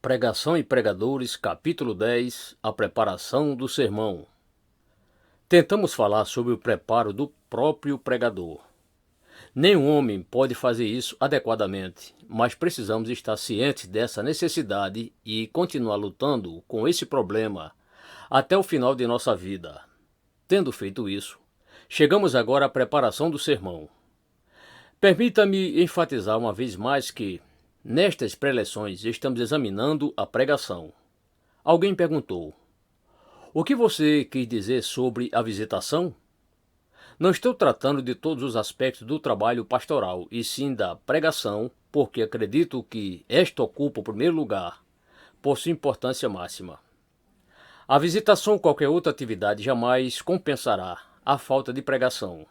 Pregação e Pregadores, capítulo 10, a preparação do sermão. Tentamos falar sobre o preparo do próprio pregador. Nenhum homem pode fazer isso adequadamente, mas precisamos estar cientes dessa necessidade e continuar lutando com esse problema até o final de nossa vida. Tendo feito isso, chegamos agora à preparação do sermão. Permita-me enfatizar uma vez mais que, nestas preleções, estamos examinando a pregação. Alguém perguntou: o que você quis dizer sobre a visitação? Não estou tratando de todos os aspectos do trabalho pastoral, e sim da pregação, porque acredito que esta ocupa o primeiro lugar, por sua importância máxima. A visitação ou qualquer outra atividade jamais compensará a falta de pregação.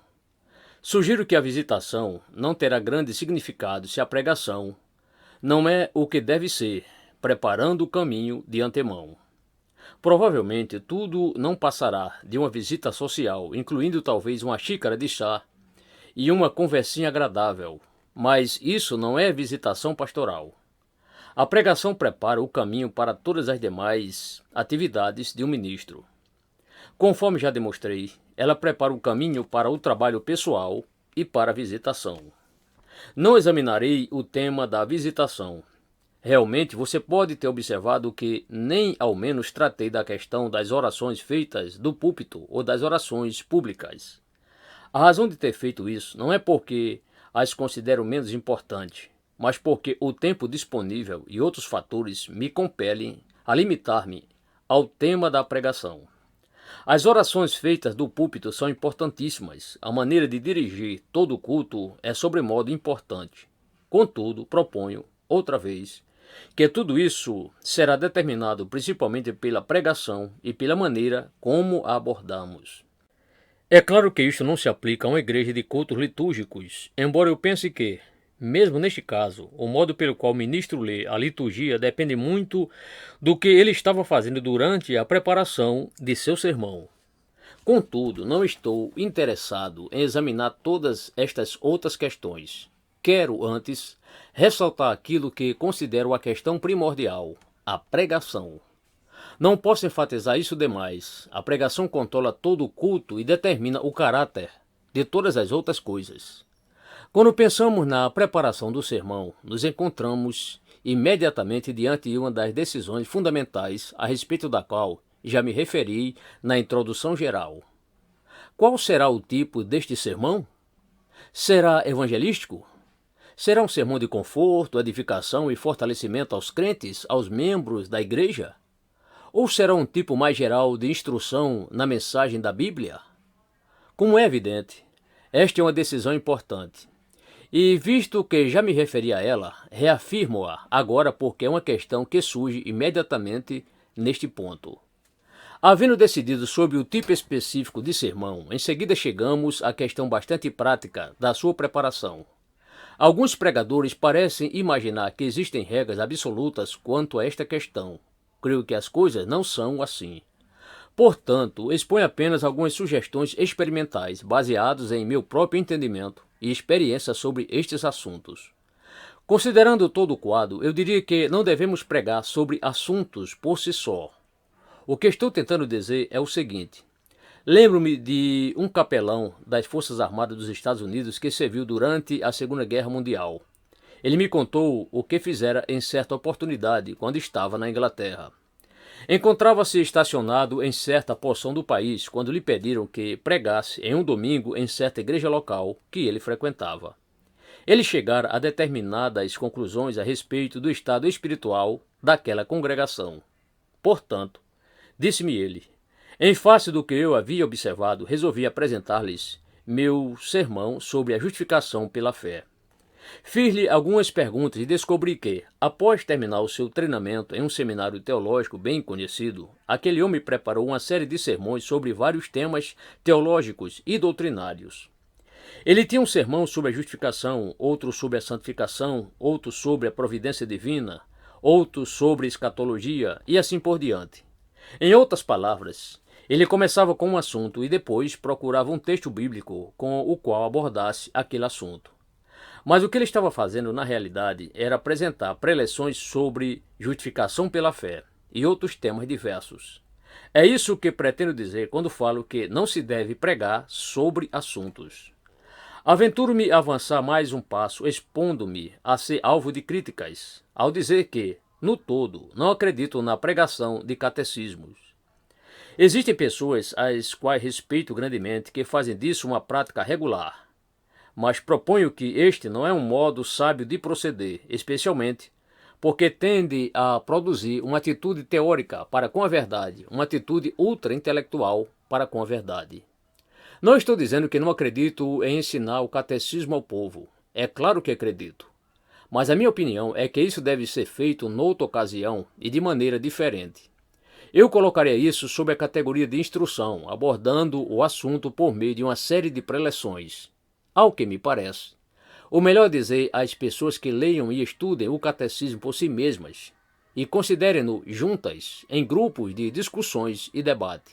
Sugiro que a visitação não terá grande significado se a pregação não é o que deve ser, preparando o caminho de antemão. Provavelmente tudo não passará de uma visita social, incluindo talvez uma xícara de chá e uma conversinha agradável, mas isso não é visitação pastoral. A pregação prepara o caminho para todas as demais atividades de um ministro. Conforme já demonstrei, ela prepara o caminho para o trabalho pessoal e para a visitação. Não examinarei o tema da visitação. Realmente, você pode ter observado que nem ao menos tratei da questão das orações feitas do púlpito ou das orações públicas. A razão de ter feito isso não é porque as considero menos importantes, mas porque o tempo disponível e outros fatores me compelem a limitar-me ao tema da pregação. As orações feitas do púlpito são importantíssimas. A maneira de dirigir todo o culto é sobremodo importante. Contudo, proponho, outra vez, que tudo isso será determinado principalmente pela pregação e pela maneira como a abordamos. É claro que isto não se aplica a uma igreja de cultos litúrgicos, embora eu pense que, mesmo neste caso, o modo pelo qual o ministro lê a liturgia depende muito do que ele estava fazendo durante a preparação de seu sermão. Contudo, não estou interessado em examinar todas estas outras questões. Quero, antes, ressaltar aquilo que considero a questão primordial, a pregação. Não posso enfatizar isso demais. A pregação controla todo o culto e determina o caráter de todas as outras coisas. Quando pensamos na preparação do sermão, nos encontramos imediatamente diante de uma das decisões fundamentais a respeito da qual já me referi na introdução geral. Qual será o tipo deste sermão? Será evangelístico? Será um sermão de conforto, edificação e fortalecimento aos crentes, aos membros da igreja? Ou será um tipo mais geral de instrução na mensagem da Bíblia? Como é evidente, esta é uma decisão importante. E visto que já me referi a ela, reafirmo-a agora porque é uma questão que surge imediatamente neste ponto. Havendo decidido sobre o tipo específico de sermão, em seguida chegamos à questão bastante prática da sua preparação. Alguns pregadores parecem imaginar que existem regras absolutas quanto a esta questão. Creio que as coisas não são assim. Portanto, exponho apenas algumas sugestões experimentais baseadas em meu próprio entendimento e experiência sobre estes assuntos. Considerando todo o quadro, eu diria que não devemos pregar sobre assuntos por si só. O que estou tentando dizer é o seguinte: lembro-me de um capelão das Forças Armadas dos Estados Unidos que serviu durante a Segunda Guerra Mundial. Ele me contou o que fizera em certa oportunidade quando estava na Inglaterra. Encontrava-se estacionado em certa porção do país quando lhe pediram que pregasse em um domingo em certa igreja local que ele frequentava. Ele chegara a determinadas conclusões a respeito do estado espiritual daquela congregação. Portanto, disse-me ele, em face do que eu havia observado, resolvi apresentar-lhes meu sermão sobre a justificação pela fé. Fiz-lhe algumas perguntas e descobri que, após terminar o seu treinamento em um seminário teológico bem conhecido, aquele homem preparou uma série de sermões sobre vários temas teológicos e doutrinários. Ele tinha um sermão sobre a justificação, outro sobre a santificação, outro sobre a providência divina, outro sobre escatologia e assim por diante. Em outras palavras, ele começava com um assunto e depois procurava um texto bíblico com o qual abordasse aquele assunto. Mas o que ele estava fazendo na realidade era apresentar preleções sobre justificação pela fé e outros temas diversos. É isso que pretendo dizer quando falo que não se deve pregar sobre assuntos. Aventuro-me a avançar mais um passo, expondo-me a ser alvo de críticas, ao dizer que, no todo, não acredito na pregação de catecismos. Existem pessoas às quais respeito grandemente que fazem disso uma prática regular, mas proponho que este não é um modo sábio de proceder, especialmente porque tende a produzir uma atitude teórica para com a verdade, uma atitude ultra-intelectual para com a verdade. Não estou dizendo que não acredito em ensinar o catecismo ao povo. É claro que acredito. Mas a minha opinião é que isso deve ser feito noutra ocasião e de maneira diferente. Eu colocaria isso sob a categoria de instrução, abordando o assunto por meio de uma série de preleções. Ao que me parece, o melhor dizer às pessoas que leiam e estudem o catecismo por si mesmas e considerem-no juntas em grupos de discussões e debate.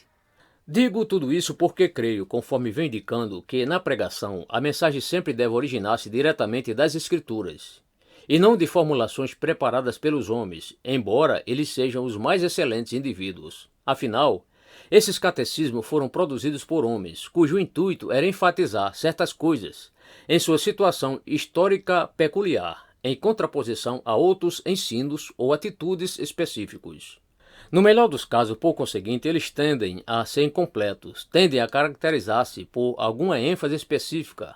Digo tudo isso porque creio, conforme vem indicando, que na pregação a mensagem sempre deve originar-se diretamente das Escrituras, e não de formulações preparadas pelos homens, embora eles sejam os mais excelentes indivíduos. Afinal, esses catecismos foram produzidos por homens, cujo intuito era enfatizar certas coisas em sua situação histórica peculiar, em contraposição a outros ensinos ou atitudes específicos. No melhor dos casos, por conseguinte, eles tendem a ser incompletos, tendem a caracterizar-se por alguma ênfase específica.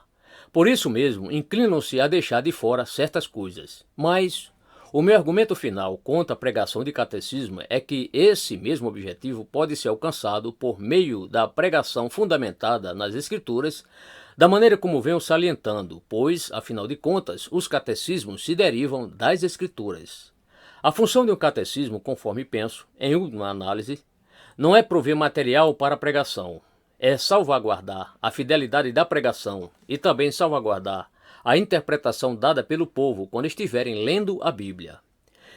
Por isso mesmo, inclinam-se a deixar de fora certas coisas. Mas o meu argumento final contra a pregação de catecismo é que esse mesmo objetivo pode ser alcançado por meio da pregação fundamentada nas Escrituras, da maneira como venho salientando, pois, afinal de contas, os catecismos se derivam das Escrituras. A função de um catecismo, conforme penso, em uma análise, não é prover material para a pregação, é salvaguardar a fidelidade da pregação e também salvaguardar a interpretação dada pelo povo quando estiverem lendo a Bíblia.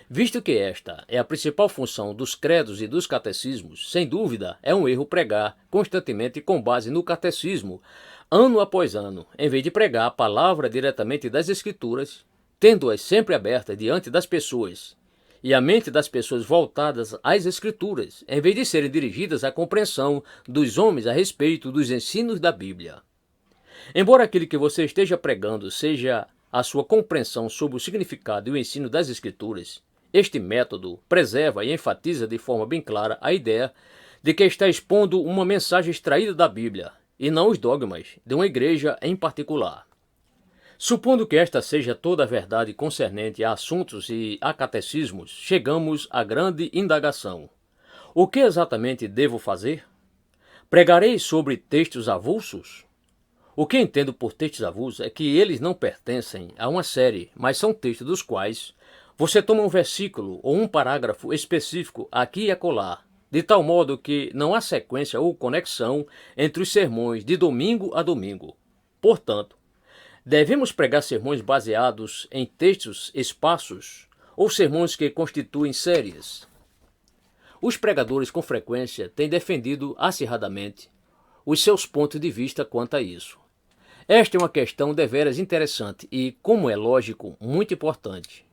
Visto que esta é a principal função dos credos e dos catecismos, sem dúvida é um erro pregar constantemente com base no catecismo, ano após ano, em vez de pregar a palavra diretamente das Escrituras, tendo-as sempre abertas diante das pessoas, e a mente das pessoas voltadas às Escrituras, em vez de serem dirigidas à compreensão dos homens a respeito dos ensinos da Bíblia. Embora aquilo que você esteja pregando seja a sua compreensão sobre o significado e o ensino das Escrituras, este método preserva e enfatiza de forma bem clara a ideia de que está expondo uma mensagem extraída da Bíblia, e não os dogmas de uma igreja em particular. Supondo que esta seja toda a verdade concernente a assuntos e a catecismos, chegamos à grande indagação. O que exatamente devo fazer? Pregarei sobre textos avulsos? O que entendo por textos avulsos é que eles não pertencem a uma série, mas são textos dos quais você toma um versículo ou um parágrafo específico aqui e acolá, de tal modo que não há sequência ou conexão entre os sermões de domingo a domingo. Portanto, devemos pregar sermões baseados em textos esparsos ou sermões que constituem séries. Os pregadores com frequência têm defendido acirradamente os seus pontos de vista quanto a isso. Esta é uma questão deveras interessante e, como é lógico, muito importante.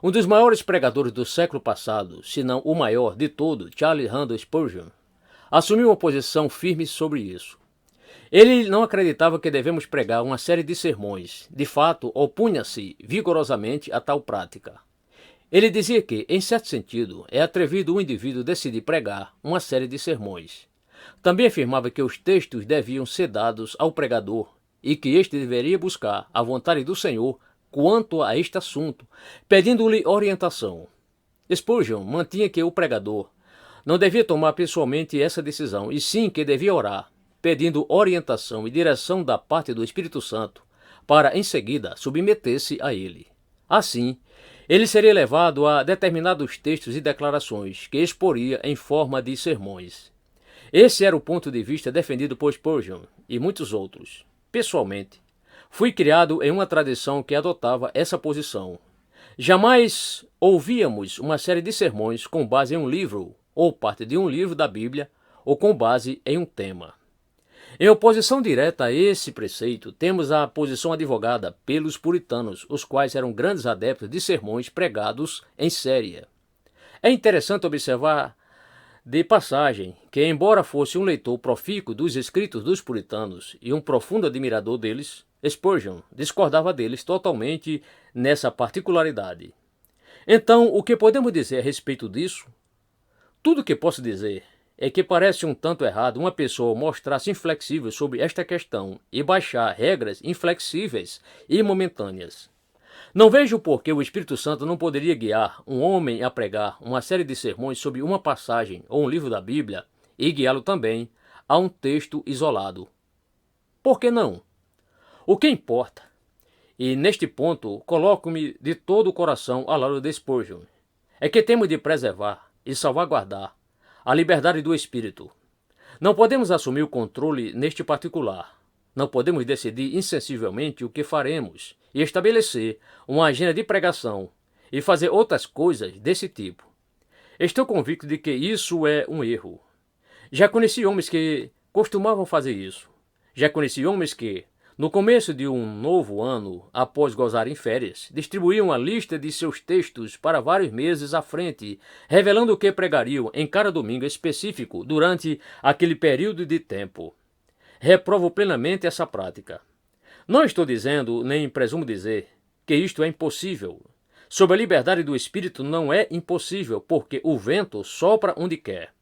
Um dos maiores pregadores do século passado, se não o maior de todo, Charles Haddon Spurgeon, assumiu uma posição firme sobre isso. Ele não acreditava que devemos pregar uma série de sermões. De fato, opunha-se vigorosamente a tal prática. Ele dizia que, em certo sentido, é atrevido o indivíduo decidir pregar uma série de sermões. Também afirmava que os textos deviam ser dados ao pregador e que este deveria buscar a vontade do Senhor quanto a este assunto, pedindo-lhe orientação. Spurgeon mantinha que o pregador não devia tomar pessoalmente essa decisão, e sim que devia orar, pedindo orientação e direção da parte do Espírito Santo, para em seguida submeter-se a ele. Assim, ele seria levado a determinados textos e declarações que exporia em forma de sermões. Esse era o ponto de vista defendido por Spurgeon e muitos outros. Pessoalmente, fui criado em uma tradição que adotava essa posição. Jamais ouvíamos uma série de sermões com base em um livro, ou parte de um livro da Bíblia, ou com base em um tema. Em oposição direta a esse preceito, temos a posição advogada pelos puritanos, os quais eram grandes adeptos de sermões pregados em série. É interessante observar de passagem que, embora fosse um leitor profícuo dos escritos dos puritanos e um profundo admirador deles, Spurgeon discordava deles totalmente nessa particularidade. Então, o que podemos dizer a respeito disso? Tudo o que posso dizer é que parece um tanto errado uma pessoa mostrar-se inflexível sobre esta questão e baixar regras inflexíveis e momentâneas. Não vejo por que o Espírito Santo não poderia guiar um homem a pregar uma série de sermões sobre uma passagem ou um livro da Bíblia e guiá-lo também a um texto isolado. Por que não? O que importa, e neste ponto coloco-me de todo o coração ao lado de Spurgeon, é que temos de preservar e salvaguardar a liberdade do espírito. Não podemos assumir o controle neste particular. Não podemos decidir insensivelmente o que faremos e estabelecer uma agenda de pregação e fazer outras coisas desse tipo. Estou convicto de que isso é um erro. Já conheci homens que costumavam fazer isso. Já conheci homens que, no começo de um novo ano, após gozarem férias, distribuíam a lista de seus textos para vários meses à frente, revelando o que pregariam em cada domingo específico durante aquele período de tempo. Reprovo plenamente essa prática. Não estou dizendo, nem presumo dizer, que isto é impossível. Sob a liberdade do espírito não é impossível, porque o vento sopra onde quer.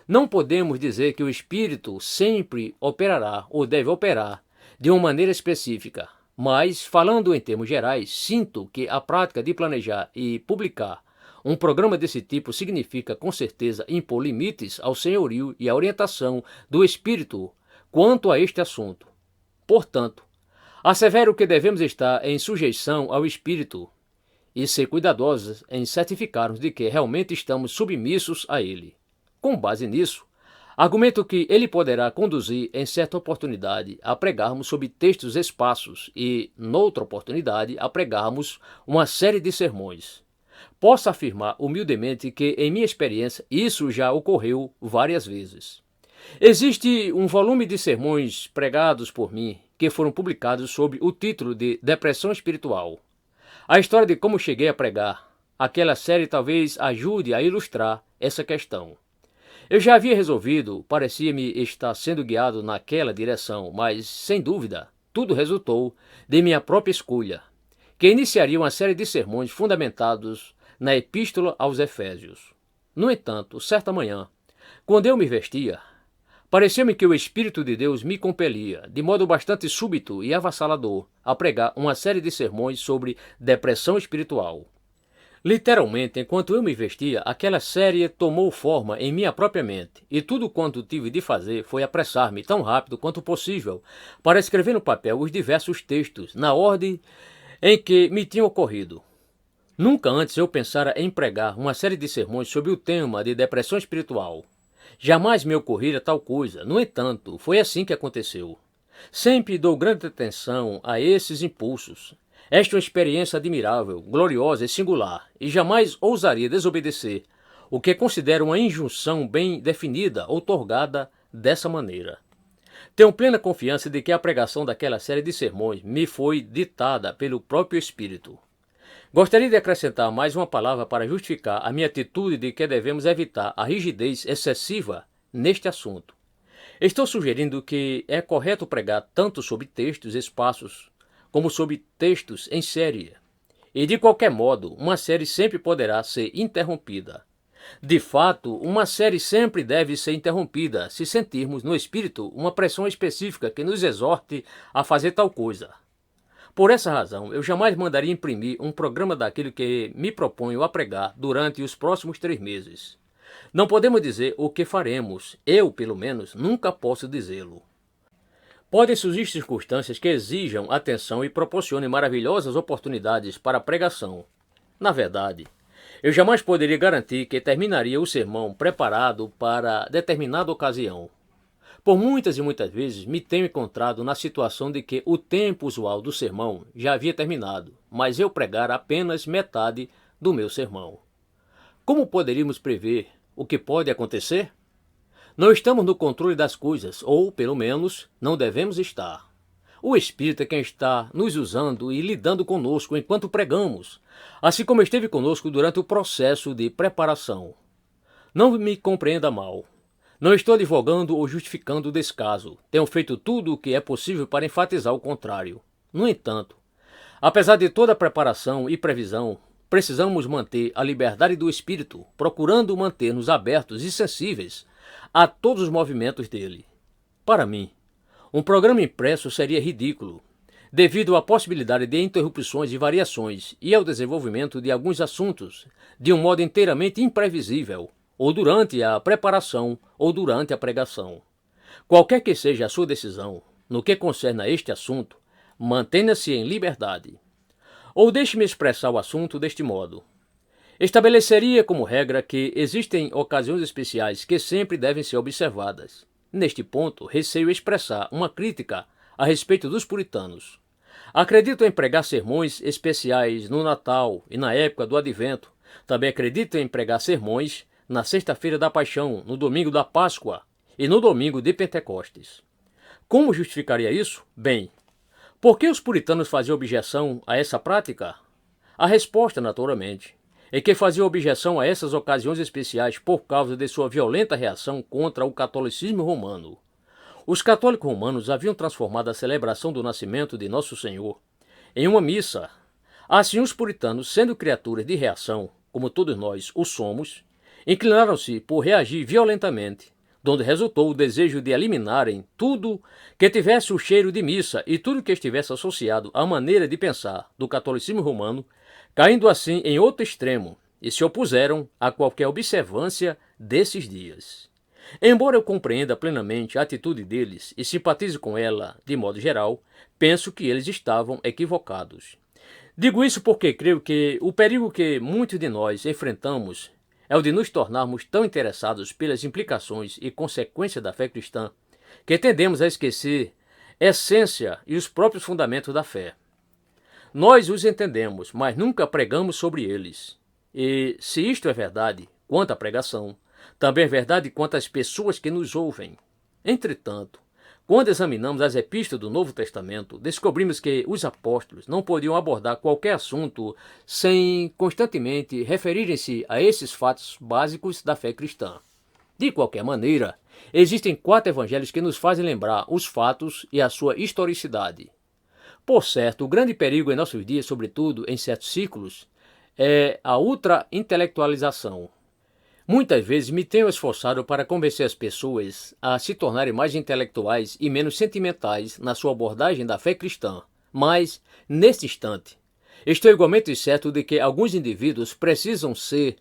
Não podemos dizer que o espírito sempre operará ou deve operar de uma maneira específica, mas, falando em termos gerais, sinto que a prática de planejar e publicar um programa desse tipo significa, com certeza, impor limites ao senhorio e à orientação do espírito quanto a este assunto. Portanto, assevero que devemos estar em sujeição ao espírito e ser cuidadosos em certificarmos de que realmente estamos submissos a ele. Com base nisso, argumento que ele poderá conduzir em certa oportunidade a pregarmos sobre textos esparsos e, noutra oportunidade, a pregarmos uma série de sermões. Posso afirmar humildemente que, em minha experiência, isso já ocorreu várias vezes. Existe um volume de sermões pregados por mim que foram publicados sob o título de Depressão Espiritual. A história de como cheguei a pregar aquela série talvez ajude a ilustrar essa questão. Eu já havia resolvido, parecia-me estar sendo guiado naquela direção, mas, sem dúvida, tudo resultou de minha própria escolha, que iniciaria uma série de sermões fundamentados na Epístola aos Efésios. No entanto, certa manhã, quando eu me vestia, pareceu-me que o Espírito de Deus me compelia, de modo bastante súbito e avassalador, a pregar uma série de sermões sobre depressão espiritual. Literalmente, enquanto eu me vestia, aquela série tomou forma em minha própria mente, e tudo quanto tive de fazer foi apressar-me tão rápido quanto possível para escrever no papel os diversos textos, na ordem em que me tinham ocorrido. Nunca antes eu pensara em pregar uma série de sermões sobre o tema de depressão espiritual. Jamais me ocorrera tal coisa, no entanto, foi assim que aconteceu. Sempre dou grande atenção a esses impulsos. Esta é uma experiência admirável, gloriosa e singular, e jamais ousaria desobedecer, o que considero uma injunção bem definida, outorgada dessa maneira. Tenho plena confiança de que a pregação daquela série de sermões me foi ditada pelo próprio Espírito. Gostaria de acrescentar mais uma palavra para justificar a minha atitude de que devemos evitar a rigidez excessiva neste assunto. Estou sugerindo que é correto pregar tanto sobre textos esparsos como sobre textos em série. E, de qualquer modo, uma série sempre poderá ser interrompida. De fato, uma série sempre deve ser interrompida se sentirmos no espírito uma pressão específica que nos exorte a fazer tal coisa. Por essa razão, eu jamais mandaria imprimir um programa daquilo que me proponho a pregar durante os próximos 3 meses. Não podemos dizer o que faremos, eu, pelo menos, nunca posso dizê-lo. Podem surgir circunstâncias que exijam atenção e proporcionem maravilhosas oportunidades para a pregação. Na verdade, eu jamais poderia garantir que terminaria o sermão preparado para determinada ocasião. Por muitas e muitas vezes me tenho encontrado na situação de que o tempo usual do sermão já havia terminado, mas eu pregara apenas metade do meu sermão. Como poderíamos prever o que pode acontecer? Não estamos no controle das coisas, ou, pelo menos, não devemos estar. O Espírito é quem está nos usando e lidando conosco enquanto pregamos, assim como esteve conosco durante o processo de preparação. Não me compreenda mal. Não estou advogando ou justificando o descaso. Tenho feito tudo o que é possível para enfatizar o contrário. No entanto, apesar de toda a preparação e previsão, precisamos manter a liberdade do Espírito, procurando manter-nos abertos e sensíveis a todos os movimentos dele. Para mim, um programa impresso seria ridículo, devido à possibilidade de interrupções e variações e ao desenvolvimento de alguns assuntos de um modo inteiramente imprevisível, ou durante a preparação ou durante a pregação. Qualquer que seja a sua decisão, no que concerne a este assunto, mantenha-se em liberdade. Ou deixe-me expressar o assunto deste modo. Estabeleceria como regra que existem ocasiões especiais que sempre devem ser observadas. Neste ponto, receio expressar uma crítica a respeito dos puritanos. Acredito em pregar sermões especiais no Natal e na época do Advento. Também acredito em pregar sermões na Sexta-feira da Paixão, no domingo da Páscoa e no domingo de Pentecostes. Como justificaria isso? Bem, por que os puritanos faziam objeção a essa prática? A resposta, naturalmente, é que faziam objeção a essas ocasiões especiais por causa de sua violenta reação contra o catolicismo romano. Os católicos romanos haviam transformado a celebração do nascimento de Nosso Senhor em uma missa. Assim, os puritanos, sendo criaturas de reação, como todos nós o somos, inclinaram-se por reagir violentamente, donde resultou o desejo de eliminarem tudo que tivesse o cheiro de missa e tudo que estivesse associado à maneira de pensar do catolicismo romano, caindo assim em outro extremo, e se opuseram a qualquer observância desses dias. Embora eu compreenda plenamente a atitude deles e simpatize com ela de modo geral, penso que eles estavam equivocados. Digo isso porque creio que o perigo que muitos de nós enfrentamos é o de nos tornarmos tão interessados pelas implicações e consequências da fé cristã, que tendemos a esquecer a essência e os próprios fundamentos da fé. Nós os entendemos, mas nunca pregamos sobre eles. E, se isto é verdade quanto à pregação, também é verdade quanto às pessoas que nos ouvem. Entretanto, quando examinamos as epístolas do Novo Testamento, descobrimos que os apóstolos não podiam abordar qualquer assunto sem constantemente referirem-se a esses fatos básicos da fé cristã. De qualquer maneira, existem 4 evangelhos que nos fazem lembrar os fatos e a sua historicidade. Por certo, o grande perigo em nossos dias, sobretudo em certos círculos, é a ultra-intelectualização. Muitas vezes me tenho esforçado para convencer as pessoas a se tornarem mais intelectuais e menos sentimentais na sua abordagem da fé cristã, mas, neste instante, estou igualmente certo de que alguns indivíduos precisam ser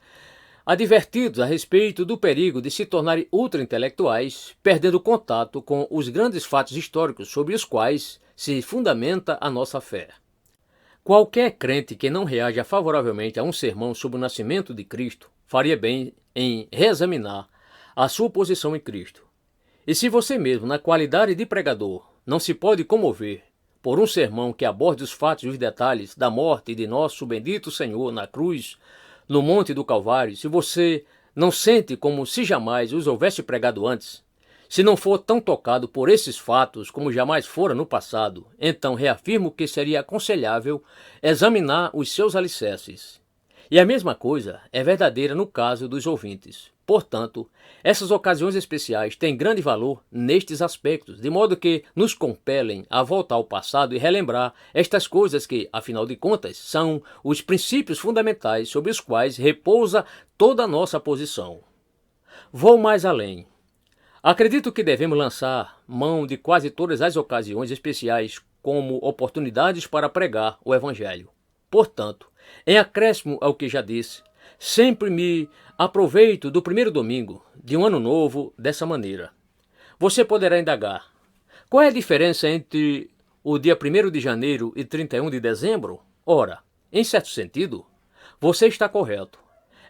advertidos a respeito do perigo de se tornarem ultra-intelectuais, perdendo contato com os grandes fatos históricos sobre os quais se fundamenta a nossa fé. Qualquer crente que não reaja favoravelmente a um sermão sobre o nascimento de Cristo faria bem em reexaminar a sua posição em Cristo. E se você mesmo, na qualidade de pregador, não se pode comover por um sermão que aborde os fatos e os detalhes da morte de nosso bendito Senhor na cruz, no Monte do Calvário, se você não sente como se jamais os houvesse pregado antes, se não for tão tocado por esses fatos como jamais fora no passado, então reafirmo que seria aconselhável examinar os seus alicerces. E a mesma coisa é verdadeira no caso dos ouvintes. Portanto, essas ocasiões especiais têm grande valor nestes aspectos, de modo que nos compelem a voltar ao passado e relembrar estas coisas que, afinal de contas, são os princípios fundamentais sobre os quais repousa toda a nossa posição. Vou mais além. Acredito que devemos lançar mão de quase todas as ocasiões especiais como oportunidades para pregar o Evangelho. Portanto, em acréscimo ao que já disse, sempre me aproveito do primeiro domingo de um ano novo dessa maneira. Você poderá indagar: qual é a diferença entre o dia 1º de janeiro e 31 de dezembro? Ora, em certo sentido, você está correto.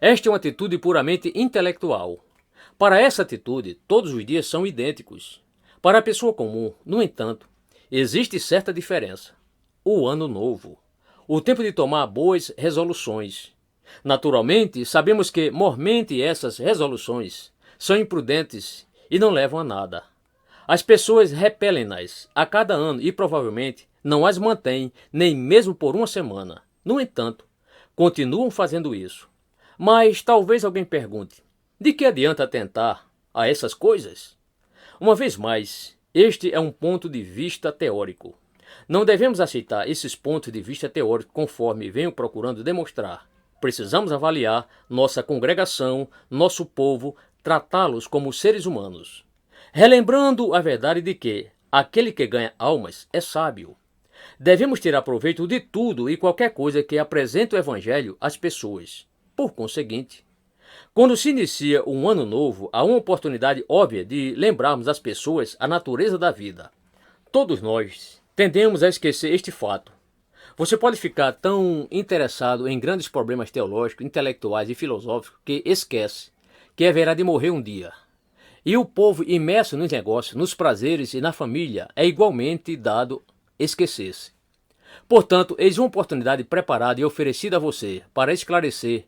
Esta é uma atitude puramente intelectual. Para essa atitude, todos os dias são idênticos. Para a pessoa comum, no entanto, existe certa diferença. O ano novo. O tempo de tomar boas resoluções. Naturalmente, sabemos que, mormente, essas resoluções são imprudentes e não levam a nada. As pessoas repelem-nas a cada ano e provavelmente não as mantêm nem mesmo por uma semana. No entanto, continuam fazendo isso. Mas talvez alguém pergunte: de que adianta atentar a essas coisas? Uma vez mais, este é um ponto de vista teórico. Não devemos aceitar esses pontos de vista teóricos conforme venho procurando demonstrar. Precisamos avaliar nossa congregação, nosso povo, tratá-los como seres humanos. Relembrando a verdade de que aquele que ganha almas é sábio. Devemos tirar proveito de tudo e qualquer coisa que apresente o Evangelho às pessoas. Por conseguinte, quando se inicia um ano novo, há uma oportunidade óbvia de lembrarmos às pessoas a natureza da vida. Todos nós tendemos a esquecer este fato. Você pode ficar tão interessado em grandes problemas teológicos, intelectuais e filosóficos que esquece que haverá de morrer um dia. E o povo imerso nos negócios, nos prazeres e na família é igualmente dado esquecer-se. Portanto, eis uma oportunidade preparada e oferecida a você para esclarecer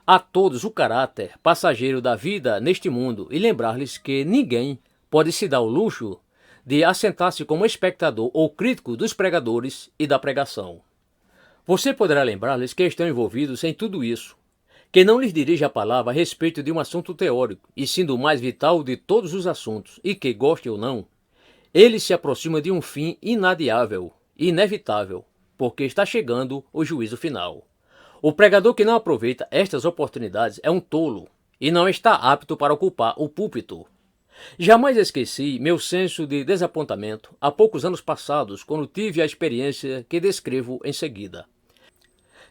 a todos o caráter passageiro da vida neste mundo e lembrar-lhes que ninguém pode se dar o luxo de assentar-se como espectador ou crítico dos pregadores e da pregação. Você poderá lembrar-lhes que estão envolvidos em tudo isso, que não lhes dirige a palavra a respeito de um assunto teórico, e sim do mais vital de todos os assuntos, e que, goste ou não, ele se aproxima de um fim inadiável, inevitável, porque está chegando o juízo final. O pregador que não aproveita estas oportunidades é um tolo e não está apto para ocupar o púlpito. Jamais esqueci meu senso de desapontamento há poucos anos passados, quando tive a experiência que descrevo em seguida.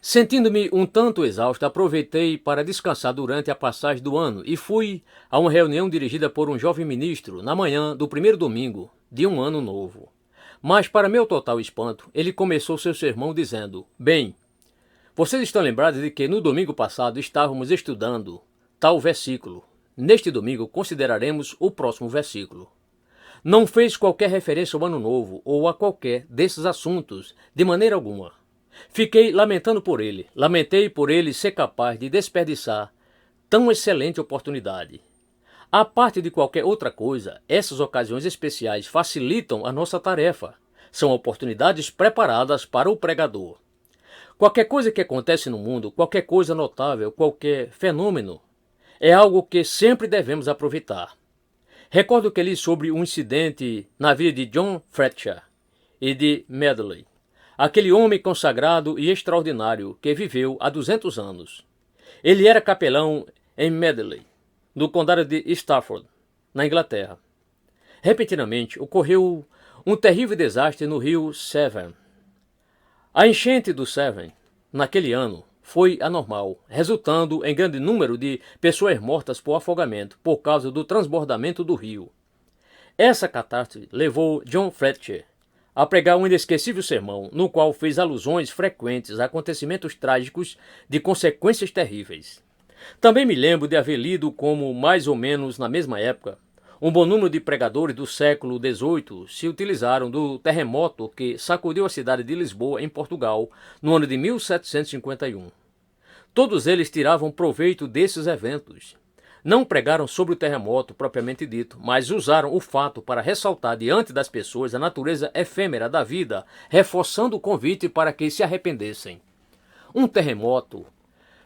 Sentindo-me um tanto exausto, aproveitei para descansar durante a passagem do ano e fui a uma reunião dirigida por um jovem ministro na manhã do primeiro domingo de um ano novo. Mas, para meu total espanto, ele começou seu sermão dizendo: bem, vocês estão lembrados de que no domingo passado estávamos estudando tal versículo. Neste domingo consideraremos o próximo versículo. Não fez qualquer referência ao ano novo ou a qualquer desses assuntos, de maneira alguma. Fiquei lamentando por ele, lamentei por ele ser capaz de desperdiçar tão excelente oportunidade. À parte de qualquer outra coisa, essas ocasiões especiais facilitam a nossa tarefa. São oportunidades preparadas para o pregador. Qualquer coisa que acontece no mundo, qualquer coisa notável, qualquer fenômeno, é algo que sempre devemos aproveitar. Recordo que li sobre um incidente na vida de John Fletcher e de Medley, aquele homem consagrado e extraordinário que viveu há 200 anos. Ele era capelão em Medley, no condado de Stafford, na Inglaterra. Repentinamente, ocorreu um terrível desastre no rio Severn. A enchente do Severn, naquele ano, foi anormal, resultando em grande número de pessoas mortas por afogamento por causa do transbordamento do rio. Essa catástrofe levou John Fletcher a pregar um inesquecível sermão, no qual fez alusões frequentes a acontecimentos trágicos de consequências terríveis. Também me lembro de haver lido como, mais ou menos na mesma época, um bom número de pregadores do século XVIII se utilizaram do terremoto que sacudiu a cidade de Lisboa, em Portugal, no ano de 1751. Todos eles tiravam proveito desses eventos. Não pregaram sobre o terremoto propriamente dito, mas usaram o fato para ressaltar diante das pessoas a natureza efêmera da vida, reforçando o convite para que se arrependessem. Um terremoto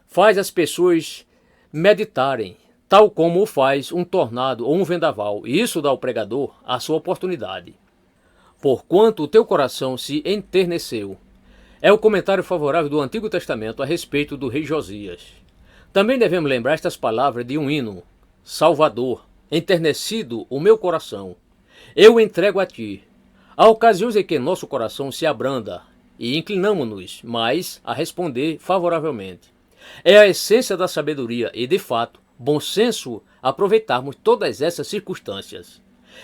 faz as pessoas meditarem, tal como o faz um tornado ou um vendaval, e isso dá ao pregador a sua oportunidade. Porquanto o teu coração se enterneceu. É o comentário favorável do Antigo Testamento a respeito do rei Josias. Também devemos lembrar estas palavras de um hino: Salvador, enternecido o meu coração, eu entrego a ti. Há ocasiões em que nosso coração se abranda e inclinamo-nos mais a responder favoravelmente. É a essência da sabedoria e, de fato, bom senso aproveitarmos todas essas circunstâncias.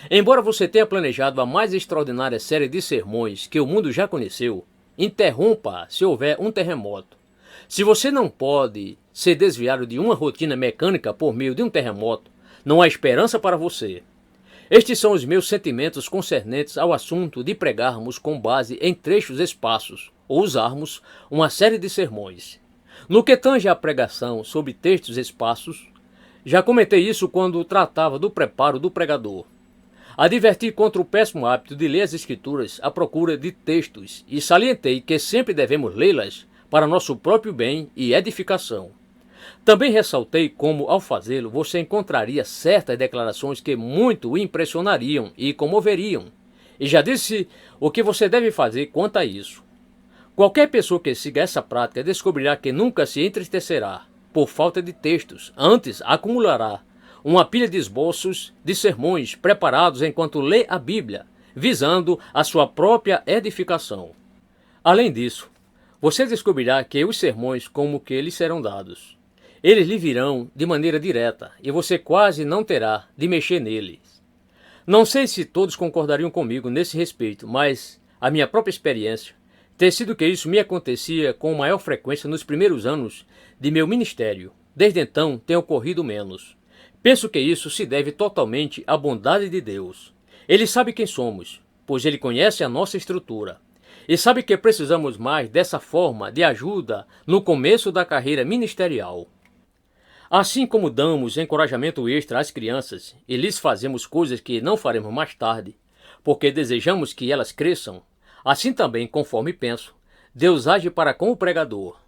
Embora você tenha planejado a mais extraordinária série de sermões que o mundo já conheceu, interrompa se houver um terremoto. Se você não pode ser desviado de uma rotina mecânica por meio de um terremoto, não há esperança para você. Estes são os meus sentimentos concernentes ao assunto de pregarmos com base em trechos esparsos ou usarmos uma série de sermões. No que tange à pregação sobre textos esparsos, Já comentei isso quando tratava do preparo do pregador. Adverti contra o péssimo hábito de ler as Escrituras à procura de textos e salientei que sempre devemos lê-las para nosso próprio bem e edificação. Também ressaltei como, ao fazê-lo, você encontraria certas declarações que muito o impressionariam e comoveriam. E já disse o que você deve fazer quanto a isso. Qualquer pessoa que siga essa prática descobrirá que nunca se entristecerá por falta de textos, antes acumulará uma pilha de esboços de sermões preparados enquanto lê a Bíblia, visando a sua própria edificação. Além disso, você descobrirá que os sermões como que lhe serão dados. Eles lhe virão de maneira direta e você quase não terá de mexer neles. Não sei se todos concordariam comigo nesse respeito, mas a minha própria experiência tem sido que isso me acontecia com maior frequência nos primeiros anos de meu ministério. Desde então tem ocorrido menos. Penso que isso se deve totalmente à bondade de Deus. Ele sabe quem somos, pois Ele conhece a nossa estrutura. E sabe que precisamos mais dessa forma de ajuda no começo da carreira ministerial. Assim como damos encorajamento extra às crianças e lhes fazemos coisas que não faremos mais tarde, porque desejamos que elas cresçam, assim também, conforme penso, Deus age para com o pregador.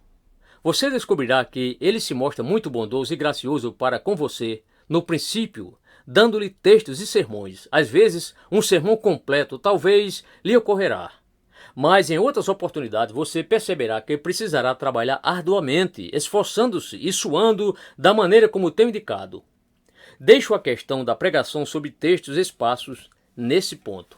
Você descobrirá que Ele se mostra muito bondoso e gracioso para com você, no princípio, dando-lhe textos e sermões. Às vezes, um sermão completo talvez lhe ocorrerá. Mas em outras oportunidades você perceberá que precisará trabalhar arduamente, esforçando-se e suando da maneira como tenho indicado. Deixo a questão da pregação sobre textos esparsos nesse ponto.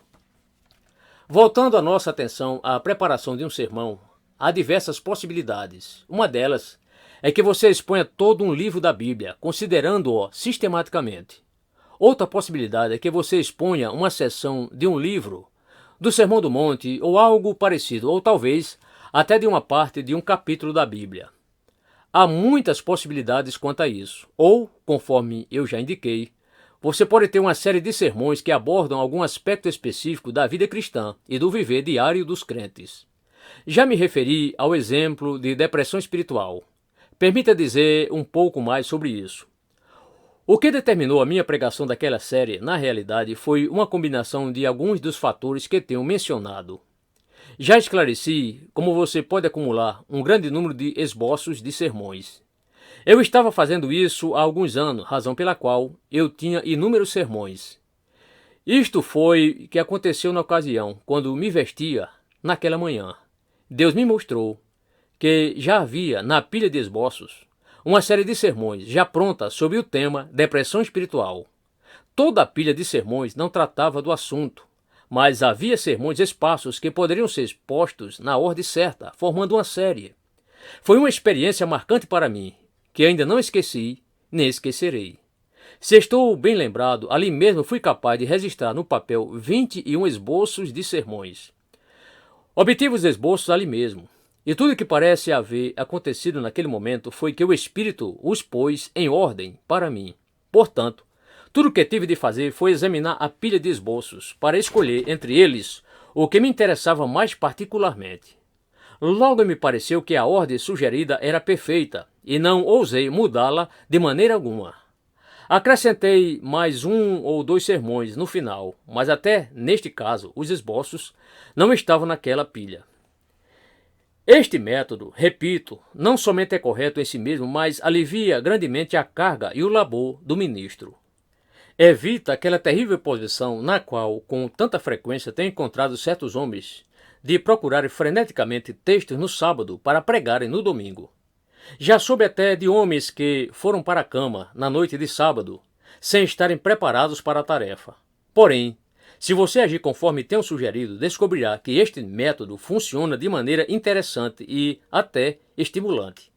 Voltando a nossa atenção à preparação de um sermão, há diversas possibilidades. Uma delas é que você exponha todo um livro da Bíblia, considerando-o sistematicamente. Outra possibilidade é que você exponha uma seção de um livro, do Sermão do Monte ou algo parecido, ou talvez até de uma parte de um capítulo da Bíblia. Há muitas possibilidades quanto a isso, ou, conforme eu já indiquei, você pode ter uma série de sermões que abordam algum aspecto específico da vida cristã e do viver diário dos crentes. Já me referi ao exemplo de depressão espiritual. Permita dizer um pouco mais sobre isso. O que determinou a minha pregação daquela série, na realidade, foi uma combinação de alguns dos fatores que tenho mencionado. Já esclareci como você pode acumular um grande número de esboços de sermões. Eu estava fazendo isso há alguns anos, razão pela qual eu tinha inúmeros sermões. Isto foi que aconteceu na ocasião, quando me vestia naquela manhã. Deus me mostrou que já havia na pilha de esboços uma série de sermões já pronta sobre o tema depressão espiritual. Toda a pilha de sermões não tratava do assunto, mas havia sermões esparsos que poderiam ser expostos na ordem certa, formando uma série. Foi uma experiência marcante para mim, que ainda não esqueci, nem esquecerei. Se estou bem lembrado, ali mesmo fui capaz de registrar no papel 21 esboços de sermões. Obtive os esboços ali mesmo. E tudo que parece haver acontecido naquele momento foi que o Espírito os pôs em ordem para mim. Portanto, tudo o que tive de fazer foi examinar a pilha de esboços para escolher entre eles o que me interessava mais particularmente. Logo me pareceu que a ordem sugerida era perfeita e não ousei mudá-la de maneira alguma. Acrescentei mais um ou dois sermões no final, mas até neste caso os esboços não estavam naquela pilha. Este método, repito, não somente é correto em si mesmo, mas alivia grandemente a carga e o labor do ministro. Evita aquela terrível posição na qual, com tanta frequência, tenho encontrado certos homens de procurarem freneticamente textos no sábado para pregarem no domingo. Já soube até de homens que foram para a cama na noite de sábado, sem estarem preparados para a tarefa. Porém, se você agir conforme tenho sugerido, descobrirá que este método funciona de maneira interessante e até estimulante.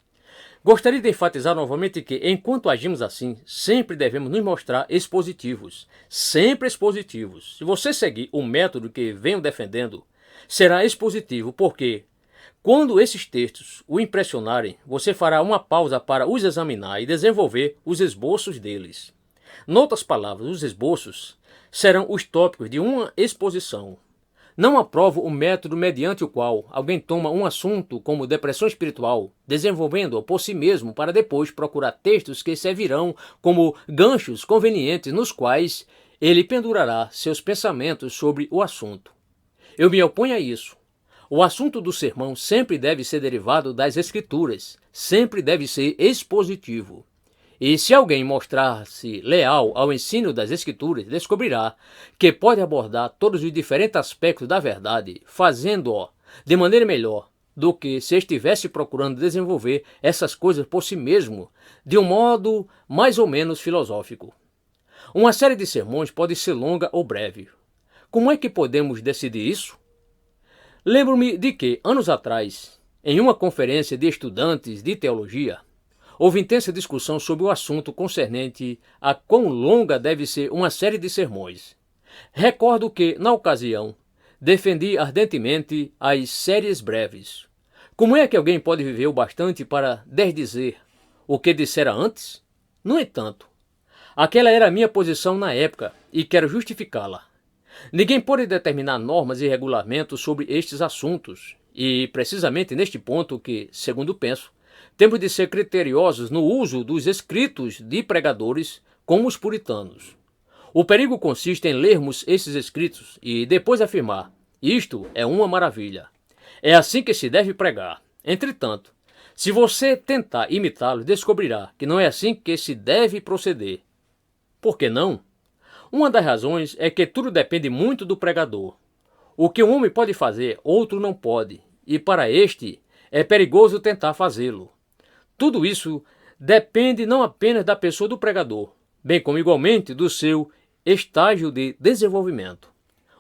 Gostaria de enfatizar novamente que, enquanto agimos assim, sempre devemos nos mostrar expositivos. Sempre expositivos. Se você seguir o método que venho defendendo, será expositivo, porque, quando esses textos o impressionarem, você fará uma pausa para os examinar e desenvolver os esboços deles. Em outras palavras, os esboços serão os tópicos de uma exposição. Não aprovo o método mediante o qual alguém toma um assunto como depressão espiritual, desenvolvendo-o por si mesmo para depois procurar textos que servirão como ganchos convenientes nos quais ele pendurará seus pensamentos sobre o assunto. Eu me oponho a isso. O assunto do sermão sempre deve ser derivado das Escrituras, sempre deve ser expositivo. E se alguém mostrar-se leal ao ensino das Escrituras, descobrirá que pode abordar todos os diferentes aspectos da verdade, fazendo-o de maneira melhor do que se estivesse procurando desenvolver essas coisas por si mesmo, de um modo mais ou menos filosófico. Uma série de sermões pode ser longa ou breve. Como é que podemos decidir isso? Lembro-me de que, anos atrás, em uma conferência de estudantes de teologia, houve intensa discussão sobre o assunto concernente a quão longa deve ser uma série de sermões. Recordo que, na ocasião, defendi ardentemente as séries breves. Como é que alguém pode viver o bastante para desdizer o que dissera antes? No entanto, aquela era a minha posição na época e quero justificá-la. Ninguém pode determinar normas e regulamentos sobre estes assuntos, e precisamente neste ponto que, segundo penso, temos de ser criteriosos no uso dos escritos de pregadores como os puritanos. O perigo consiste em lermos esses escritos e depois afirmar: isto é uma maravilha. É assim que se deve pregar. Entretanto, se você tentar imitá-los, descobrirá que não é assim que se deve proceder. Por que não? Uma das razões é que tudo depende muito do pregador. O que um homem pode fazer, outro não pode, e para este é perigoso tentar fazê-lo. Tudo isso depende não apenas da pessoa do pregador, bem como igualmente do seu estágio de desenvolvimento.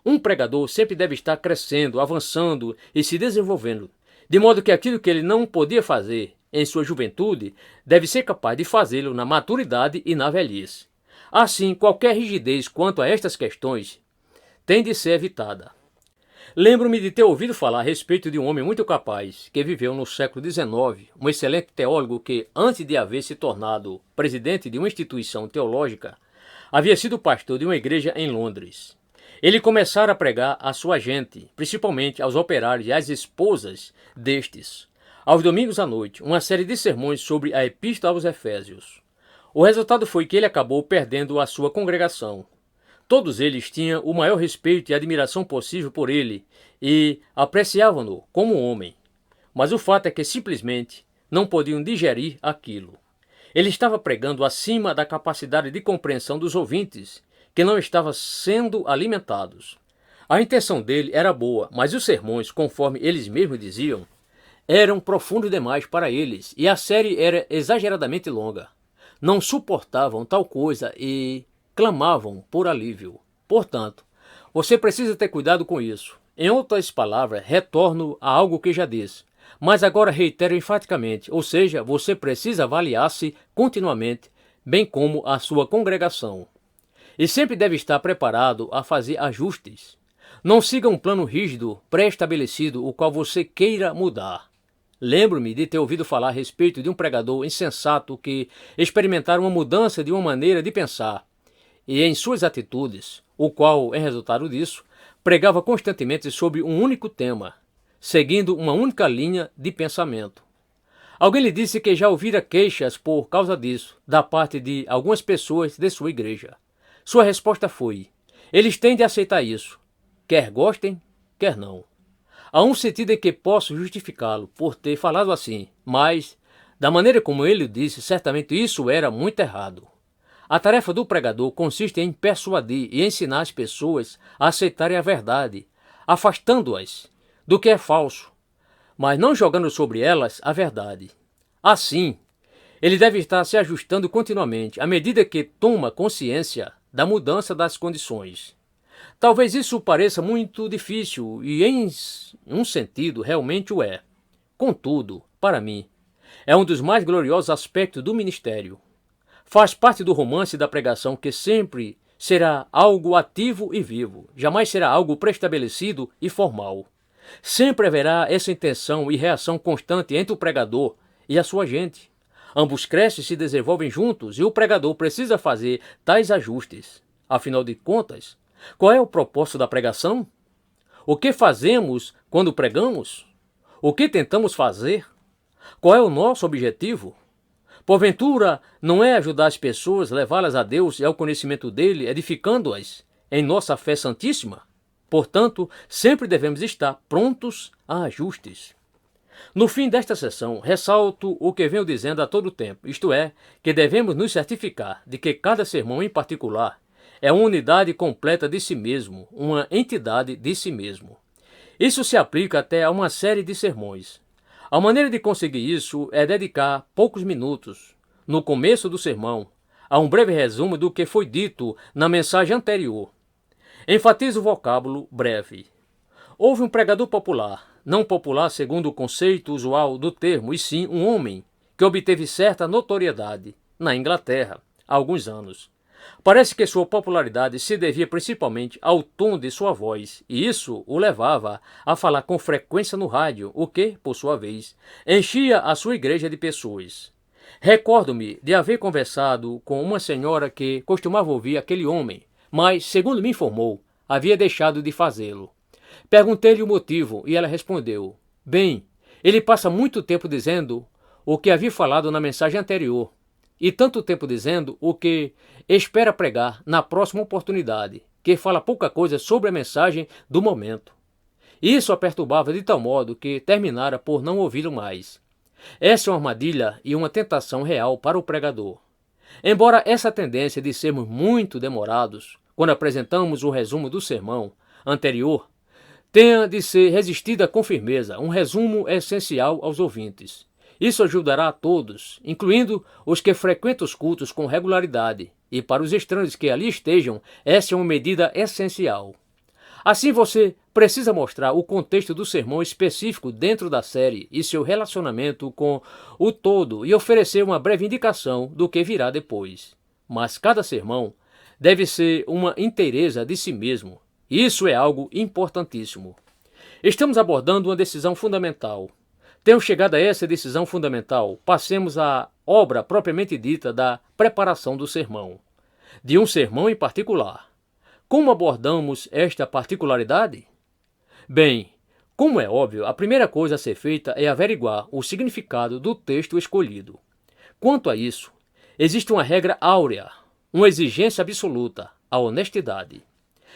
Um pregador sempre deve estar crescendo, avançando e se desenvolvendo, de modo que aquilo que ele não podia fazer em sua juventude deve ser capaz de fazê-lo na maturidade e na velhice. Assim, qualquer rigidez quanto a estas questões tem de ser evitada. Lembro-me de ter ouvido falar a respeito de um homem muito capaz, que viveu no século XIX, um excelente teólogo que, antes de haver se tornado presidente de uma instituição teológica, havia sido pastor de uma igreja em Londres. Ele começara a pregar à sua gente, principalmente aos operários e às esposas destes, aos domingos à noite, uma série de sermões sobre a Epístola aos Efésios. O resultado foi que ele acabou perdendo a sua congregação. Todos eles tinham o maior respeito e admiração possível por ele e apreciavam-no como homem. Mas o fato é que simplesmente não podiam digerir aquilo. Ele estava pregando acima da capacidade de compreensão dos ouvintes, que não estavam sendo alimentados. A intenção dele era boa, mas os sermões, conforme eles mesmos diziam, eram profundos demais para eles e a série era exageradamente longa. Não suportavam tal coisa e clamavam por alívio. Portanto, você precisa ter cuidado com isso. Em outras palavras, retorno a algo que já disse, mas agora reitero enfaticamente, ou seja, você precisa avaliar-se continuamente, bem como a sua congregação. E sempre deve estar preparado a fazer ajustes. Não siga um plano rígido, pré-estabelecido, o qual você queira mudar. Lembro-me de ter ouvido falar a respeito de um pregador insensato que experimentara uma mudança de uma maneira de pensar e em suas atitudes, o qual, em resultado disso, pregava constantemente sobre um único tema, seguindo uma única linha de pensamento. Alguém lhe disse que já ouvira queixas por causa disso, da parte de algumas pessoas de sua igreja. Sua resposta foi: eles têm de aceitar isso, quer gostem, quer não. Há um sentido em que posso justificá-lo por ter falado assim, mas, da maneira como ele disse, certamente isso era muito errado. A tarefa do pregador consiste em persuadir e ensinar as pessoas a aceitarem a verdade, afastando-as do que é falso, mas não jogando sobre elas a verdade. Assim, ele deve estar se ajustando continuamente à medida que toma consciência da mudança das condições. Talvez isso pareça muito difícil e, em um sentido, realmente o é. Contudo, para mim, é um dos mais gloriosos aspectos do ministério. Faz parte do romance da pregação que sempre será algo ativo e vivo, jamais será algo pré-estabelecido e formal. Sempre haverá essa intenção e reação constante entre o pregador e a sua gente. Ambos crescem e se desenvolvem juntos e o pregador precisa fazer tais ajustes. Afinal de contas, qual é o propósito da pregação? O que fazemos quando pregamos? O que tentamos fazer? Qual é o nosso objetivo? Porventura, não é ajudar as pessoas, levá-las a Deus e ao conhecimento dele, edificando-as em nossa fé santíssima? Portanto, sempre devemos estar prontos a ajustes. No fim desta sessão, ressalto o que venho dizendo a todo tempo, isto é, que devemos nos certificar de que cada sermão em particular é uma unidade completa de si mesmo, uma entidade de si mesmo. Isso se aplica até a uma série de sermões. A maneira de conseguir isso é dedicar poucos minutos, no começo do sermão, a um breve resumo do que foi dito na mensagem anterior. Enfatizo o vocábulo breve. Houve um pregador popular, não popular segundo o conceito usual do termo, e sim um homem que obteve certa notoriedade na Inglaterra há alguns anos. Parece que sua popularidade se devia principalmente ao tom de sua voz, e isso o levava a falar com frequência no rádio, o que, por sua vez, enchia a sua igreja de pessoas. Recordo-me de haver conversado com uma senhora que costumava ouvir aquele homem, mas, segundo me informou, havia deixado de fazê-lo. Perguntei-lhe o motivo e ela respondeu: bem, ele passa muito tempo dizendo o que havia falado na mensagem anterior, e tanto tempo dizendo o que espera pregar na próxima oportunidade, que fala pouca coisa sobre a mensagem do momento. Isso a perturbava de tal modo que terminara por não ouvi-lo mais. Essa é uma armadilha e uma tentação real para o pregador. Embora essa tendência de sermos muito demorados quando apresentamos o resumo do sermão anterior tenha de ser resistida com firmeza, um resumo é essencial aos ouvintes. Isso ajudará a todos, incluindo os que frequentam os cultos com regularidade, e para os estranhos que ali estejam, essa é uma medida essencial. Assim você precisa mostrar o contexto do sermão específico dentro da série e seu relacionamento com o todo e oferecer uma breve indicação do que virá depois. Mas cada sermão deve ser uma inteireza de si mesmo. Isso é algo importantíssimo. Estamos abordando uma decisão fundamental. Temos chegado a essa decisão fundamental. Passemos à obra propriamente dita da preparação do sermão. De um sermão em particular. Como abordamos esta particularidade? Bem, como é óbvio, a primeira coisa a ser feita é averiguar o significado do texto escolhido. Quanto a isso, existe uma regra áurea, uma exigência absoluta, a honestidade.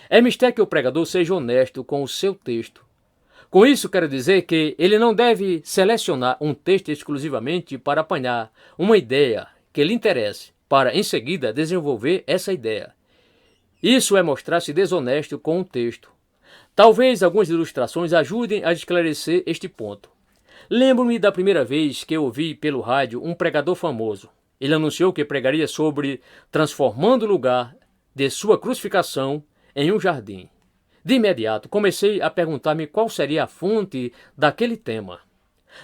É mister que o pregador seja honesto com o seu texto. Com isso quero dizer que ele não deve selecionar um texto exclusivamente para apanhar uma ideia que lhe interesse, para em seguida desenvolver essa ideia. Isso é mostrar-se desonesto com o texto. Talvez algumas ilustrações ajudem a esclarecer este ponto. Lembro-me da primeira vez que eu ouvi pelo rádio um pregador famoso. Ele anunciou que pregaria sobre transformando o lugar de sua crucificação em um jardim. De imediato, comecei a perguntar-me qual seria a fonte daquele tema.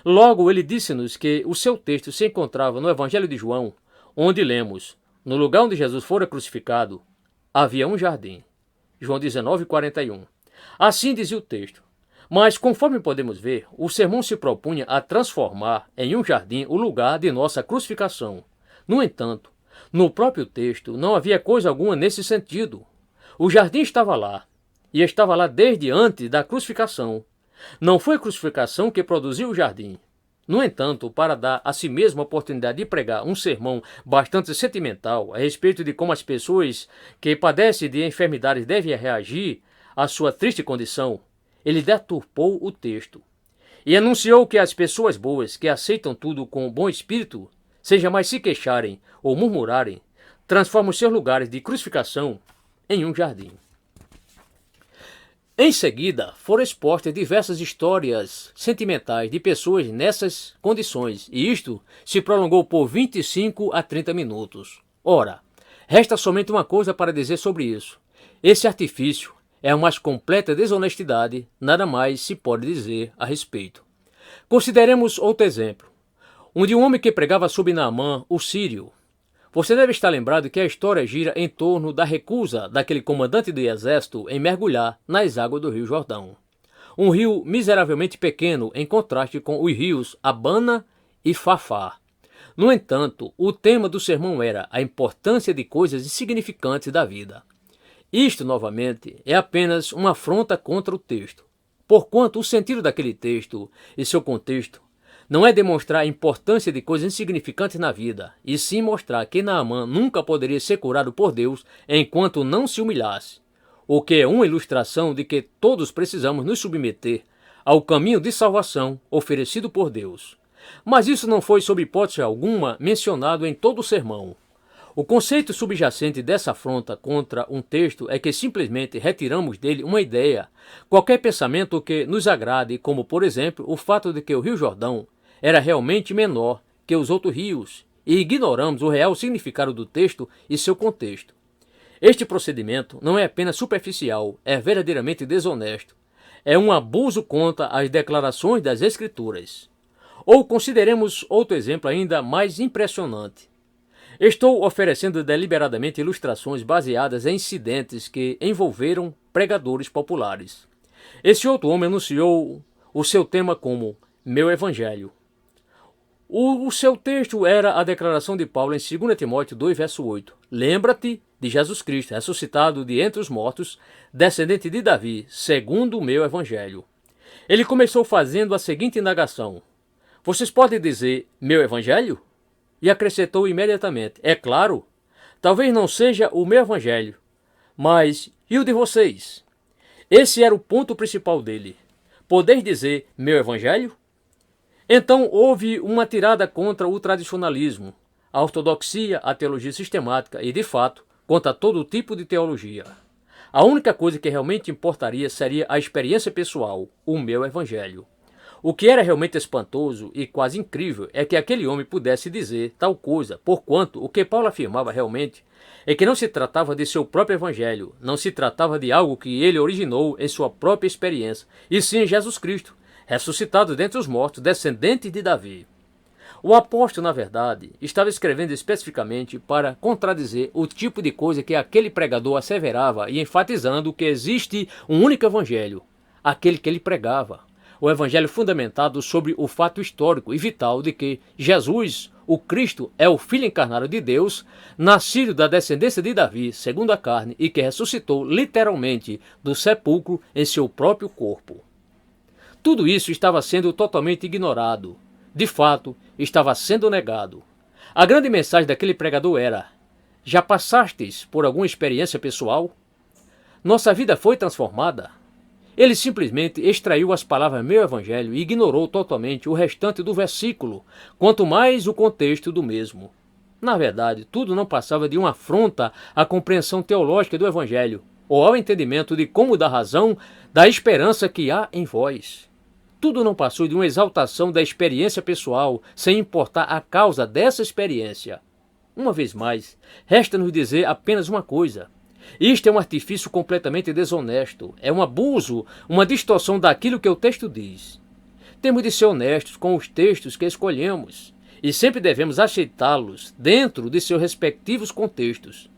Logo, ele disse-nos que o seu texto se encontrava no Evangelho de João, onde lemos: no lugar onde Jesus fora crucificado, havia um jardim. João 19:41. Assim dizia o texto. Mas, conforme podemos ver, o sermão se propunha a transformar em um jardim o lugar de nossa crucificação. No entanto, no próprio texto não havia coisa alguma nesse sentido. O jardim estava lá, e estava lá desde antes da crucificação. Não foi a crucificação que produziu o jardim. No entanto, para dar a si mesmo a oportunidade de pregar um sermão bastante sentimental a respeito de como as pessoas que padecem de enfermidades devem reagir à sua triste condição, ele deturpou o texto e anunciou que as pessoas boas que aceitam tudo com bom espírito, seja mais se queixarem ou murmurarem, transformam seus lugares de crucificação em um jardim. Em seguida, foram expostas diversas histórias sentimentais de pessoas nessas condições, e isto se prolongou por 25 a 30 minutos. Ora, resta somente uma coisa para dizer sobre isso. Esse artifício é a mais completa desonestidade, nada mais se pode dizer a respeito. Consideremos outro exemplo. De um homem que pregava sobre Naamã, o sírio. Você deve estar lembrado que a história gira em torno da recusa daquele comandante do exército em mergulhar nas águas do Rio Jordão. Um rio miseravelmente pequeno em contraste com os rios Abana e Fafá. No entanto, o tema do sermão era a importância de coisas insignificantes da vida. Isto, novamente, é apenas uma afronta contra o texto. porquanto o sentido daquele texto e seu contexto não é demonstrar a importância de coisas insignificantes na vida, e sim mostrar que Naamã nunca poderia ser curado por Deus enquanto não se humilhasse, o que é uma ilustração de que todos precisamos nos submeter ao caminho de salvação oferecido por Deus. Mas isso não foi, sob hipótese alguma, mencionado em todo o sermão. O conceito subjacente dessa afronta contra um texto é que simplesmente retiramos dele uma ideia, qualquer pensamento que nos agrade, como, por exemplo, o fato de que o Rio Jordão era realmente menor que os outros rios, e ignoramos o real significado do texto e seu contexto. Este procedimento não é apenas superficial, é verdadeiramente desonesto. É um abuso contra as declarações das Escrituras. Ou consideremos outro exemplo ainda mais impressionante. Estou oferecendo deliberadamente ilustrações baseadas em incidentes que envolveram pregadores populares. Esse outro homem anunciou o seu tema como Meu Evangelho. O seu texto era a declaração de Paulo em 2 Timóteo 2, verso 8. Lembra-te de Jesus Cristo, ressuscitado de entre os mortos, descendente de Davi, segundo o meu Evangelho. Ele começou fazendo a seguinte indagação: vocês podem dizer meu Evangelho? E acrescentou imediatamente: é claro, talvez não seja o meu Evangelho, mas e o de vocês? Esse era o ponto principal dele. Podeis dizer meu Evangelho? Então houve uma tirada contra o tradicionalismo, a ortodoxia, a teologia sistemática e, de fato, contra todo tipo de teologia. A única coisa que realmente importaria seria a experiência pessoal, o meu Evangelho. O que era realmente espantoso e quase incrível é que aquele homem pudesse dizer tal coisa, porquanto o que Paulo afirmava realmente é que não se tratava de seu próprio Evangelho, não se tratava de algo que ele originou em sua própria experiência, e sim Jesus Cristo, ressuscitado dentre os mortos, descendente de Davi. O apóstolo, na verdade, estava escrevendo especificamente para contradizer o tipo de coisa que aquele pregador asseverava e enfatizando que existe um único evangelho, aquele que ele pregava. O evangelho fundamentado sobre o fato histórico e vital de que Jesus, o Cristo, é o Filho encarnado de Deus, nascido da descendência de Davi, segundo a carne, e que ressuscitou literalmente do sepulcro em seu próprio corpo. Tudo isso estava sendo totalmente ignorado. De fato, estava sendo negado. A grande mensagem daquele pregador era: já passastes por alguma experiência pessoal? Nossa vida foi transformada? Ele simplesmente extraiu as palavras meu evangelho e ignorou totalmente o restante do versículo, quanto mais o contexto do mesmo. Na verdade, tudo não passava de uma afronta à compreensão teológica do evangelho, ou ao entendimento de como dar razão da esperança que há em vós. Tudo não passou de uma exaltação da experiência pessoal, sem importar a causa dessa experiência. Uma vez mais, resta-nos dizer apenas uma coisa. Isto é um artifício completamente desonesto, é um abuso, uma distorção daquilo que o texto diz. Temos de ser honestos com os textos que escolhemos, e sempre devemos aceitá-los dentro de seus respectivos contextos.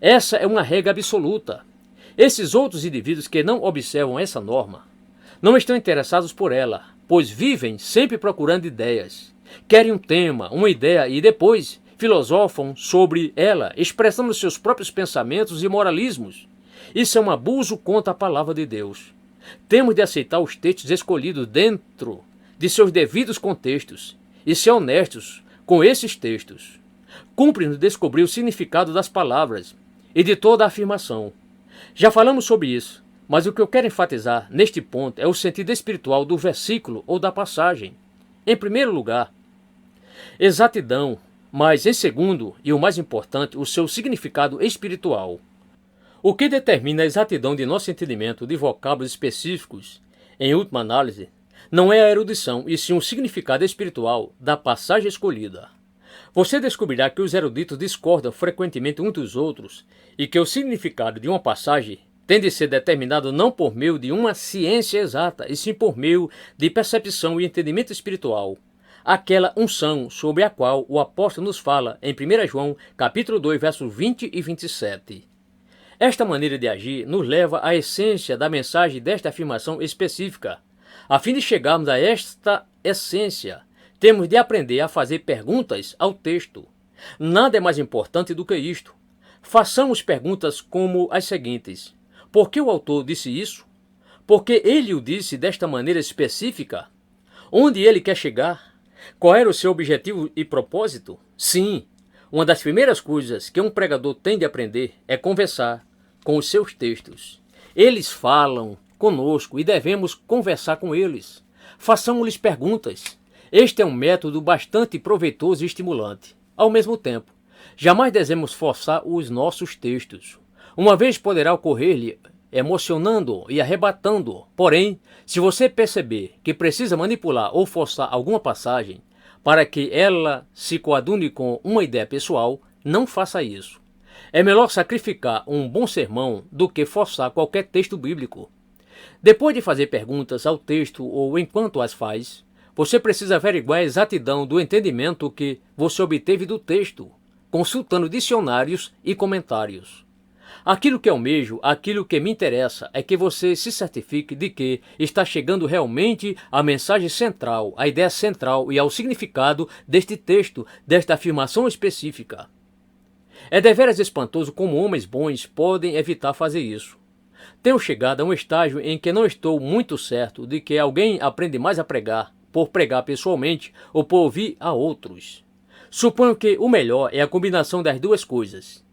Essa é uma regra absoluta. Esses outros indivíduos que não observam essa norma não estão interessados por ela, pois vivem sempre procurando ideias. Querem um tema, uma ideia e depois filosofam sobre ela, expressando seus próprios pensamentos e moralismos. Isso é um abuso contra a palavra de Deus. Temos de aceitar os textos escolhidos dentro de seus devidos contextos e ser honestos com esses textos. Cumpre-nos descobrir o significado das palavras e de toda a afirmação. Já falamos sobre isso, mas o que eu quero enfatizar neste ponto é o sentido espiritual do versículo ou da passagem. Em primeiro lugar, exatidão, mas em segundo, e o mais importante, o seu significado espiritual. O que determina a exatidão de nosso entendimento de vocábulos específicos, em última análise, não é a erudição, e sim o significado espiritual da passagem escolhida. Você descobrirá que os eruditos discordam frequentemente uns dos outros e que o significado de uma passagem tem de ser determinado não por meio de uma ciência exata, e sim por meio de percepção e entendimento espiritual. Aquela unção sobre a qual o apóstolo nos fala em 1 João, capítulo 2, versos 20 e 27. Esta maneira de agir nos leva à essência da mensagem desta afirmação específica. A fim de chegarmos a esta essência, temos de aprender a fazer perguntas ao texto. Nada é mais importante do que isto. Façamos perguntas como as seguintes: por que o autor disse isso? Porque ele o disse desta maneira específica? Onde ele quer chegar? Qual era o seu objetivo e propósito? Sim, uma das primeiras coisas que um pregador tem de aprender é conversar com os seus textos. Eles falam conosco e devemos conversar com eles. Façamos-lhes perguntas. Este é um método bastante proveitoso e estimulante. Ao mesmo tempo, jamais devemos forçar os nossos textos. Uma vez poderá ocorrer-lhe emocionando e arrebatando. Porém, se você perceber que precisa manipular ou forçar alguma passagem para que ela se coadune com uma ideia pessoal, não faça isso. É melhor sacrificar um bom sermão do que forçar qualquer texto bíblico. Depois de fazer perguntas ao texto ou enquanto as faz, você precisa averiguar a exatidão do entendimento que você obteve do texto, consultando dicionários e comentários. Aquilo que almejo, aquilo que me interessa é que você se certifique de que está chegando realmente à mensagem central, à ideia central e ao significado deste texto, desta afirmação específica. É deveras espantoso como homens bons podem evitar fazer isso. Tenho chegado a um estágio em que não estou muito certo de que alguém aprende mais a pregar por pregar pessoalmente ou por ouvir a outros. Suponho que o melhor é a combinação das duas coisas.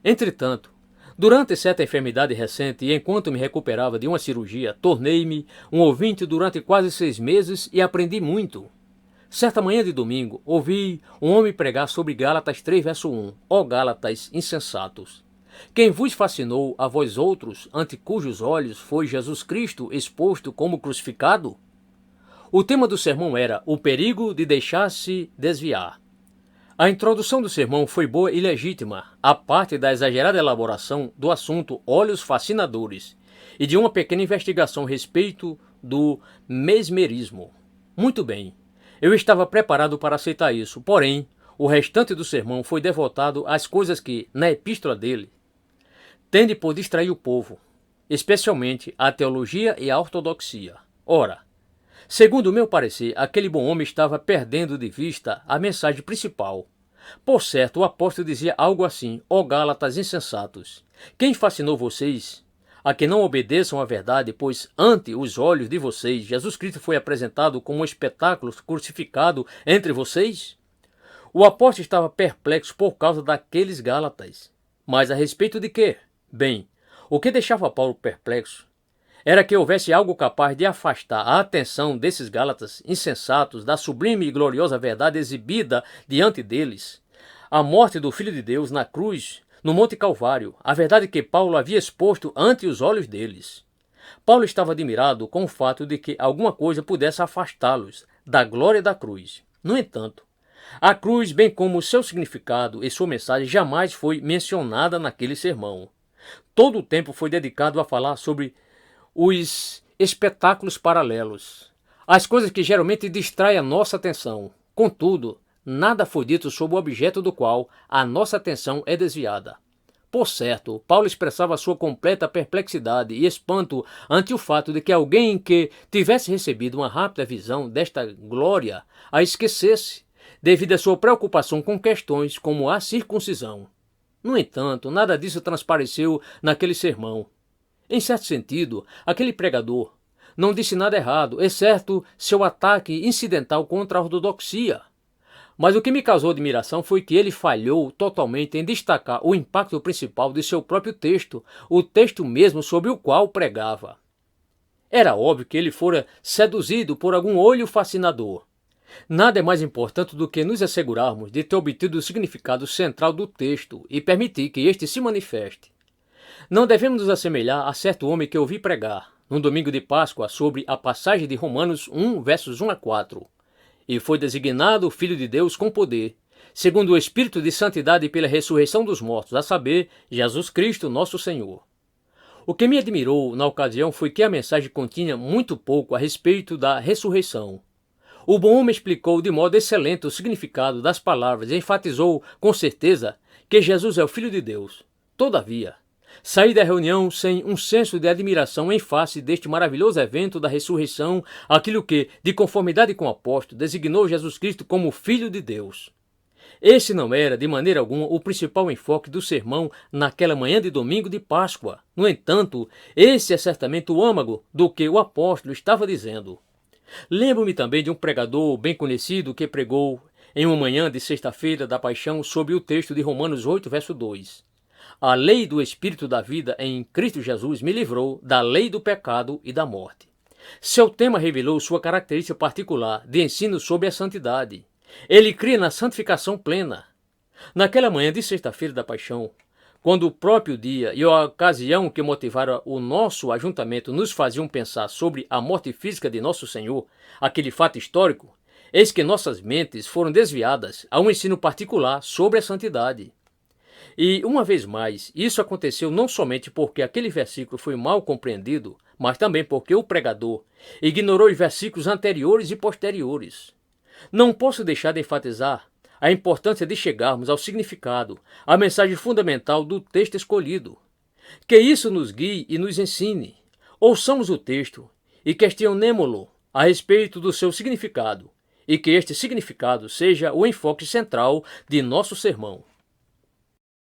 Entretanto, durante certa enfermidade recente e enquanto me recuperava de uma cirurgia, tornei-me um ouvinte durante quase 6 meses e aprendi muito. Certa manhã de domingo, ouvi um homem pregar sobre Gálatas 3, verso 1. Ó Gálatas insensatos! Quem vos fascinou a vós outros, ante cujos olhos foi Jesus Cristo exposto como crucificado? O tema do sermão era o perigo de deixar-se desviar. A introdução do sermão foi boa e legítima, à parte da exagerada elaboração do assunto Olhos Fascinadores e de uma pequena investigação a respeito do mesmerismo. Muito bem, eu estava preparado para aceitar isso, porém, o restante do sermão foi devotado às coisas que, na epístola dele, tende por distrair o povo, especialmente a teologia e a ortodoxia. Ora, segundo o meu parecer, aquele bom homem estava perdendo de vista a mensagem principal. Por certo, o apóstolo dizia algo assim: ó Gálatas insensatos, quem fascinou vocês a que não obedeçam à verdade, pois ante os olhos de vocês, Jesus Cristo foi apresentado como um espetáculo crucificado entre vocês? O apóstolo estava perplexo por causa daqueles Gálatas. Mas a respeito de quê? Bem, o que deixava Paulo perplexo era que houvesse algo capaz de afastar a atenção desses Gálatas insensatos da sublime e gloriosa verdade exibida diante deles, a morte do Filho de Deus na cruz, no Monte Calvário, a verdade que Paulo havia exposto ante os olhos deles. Paulo estava admirado com o fato de que alguma coisa pudesse afastá-los da glória da cruz. No entanto, a cruz, bem como seu significado e sua mensagem, jamais foi mencionada naquele sermão. Todo o tempo foi dedicado a falar sobre os espetáculos paralelos, as coisas que geralmente distraem a nossa atenção. Contudo, nada foi dito sobre o objeto do qual a nossa atenção é desviada. Por certo, Paulo expressava sua completa perplexidade e espanto ante o fato de que alguém que tivesse recebido uma rápida visão desta glória a esquecesse, devido à sua preocupação com questões como a circuncisão. No entanto, nada disso transpareceu naquele sermão. Em certo sentido, aquele pregador não disse nada errado, exceto seu ataque incidental contra a ortodoxia. Mas o que me causou admiração foi que ele falhou totalmente em destacar o impacto principal de seu próprio texto, o texto mesmo sobre o qual pregava. Era óbvio que ele fora seduzido por algum olho fascinador. Nada é mais importante do que nos assegurarmos de ter obtido o significado central do texto e permitir que este se manifeste. Não devemos nos assemelhar a certo homem que ouvi pregar, num domingo de Páscoa, sobre a passagem de Romanos 1, versos 1 a 4. E foi designado o Filho de Deus com poder, segundo o Espírito de Santidade pela ressurreição dos mortos, a saber, Jesus Cristo, nosso Senhor. O que me admirou na ocasião foi que a mensagem continha muito pouco a respeito da ressurreição. O bom homem explicou de modo excelente o significado das palavras e enfatizou com certeza que Jesus é o Filho de Deus. Todavia, saí da reunião sem um senso de admiração em face deste maravilhoso evento da ressurreição, aquilo que, de conformidade com o apóstolo, designou Jesus Cristo como Filho de Deus. Esse não era, de maneira alguma, o principal enfoque do sermão naquela manhã de domingo de Páscoa. No entanto, esse é certamente o âmago do que o apóstolo estava dizendo. Lembro-me também de um pregador bem conhecido que pregou em uma manhã de sexta-feira da Paixão sobre o texto de Romanos 8, verso 2. A lei do Espírito da vida em Cristo Jesus me livrou da lei do pecado e da morte. Seu tema revelou sua característica particular de ensino sobre a santidade. Ele cria na santificação plena. Naquela manhã de sexta-feira da Paixão, quando o próprio dia e a ocasião que motivaram o nosso ajuntamento nos faziam pensar sobre a morte física de nosso Senhor, aquele fato histórico, eis que nossas mentes foram desviadas a um ensino particular sobre a santidade. E, uma vez mais, isso aconteceu não somente porque aquele versículo foi mal compreendido, mas também porque o pregador ignorou os versículos anteriores e posteriores. Não posso deixar de enfatizar a importância de chegarmos ao significado, à mensagem fundamental do texto escolhido. Que isso nos guie e nos ensine. Ouçamos o texto e questionemo-lo a respeito do seu significado, e que este significado seja o enfoque central de nosso sermão.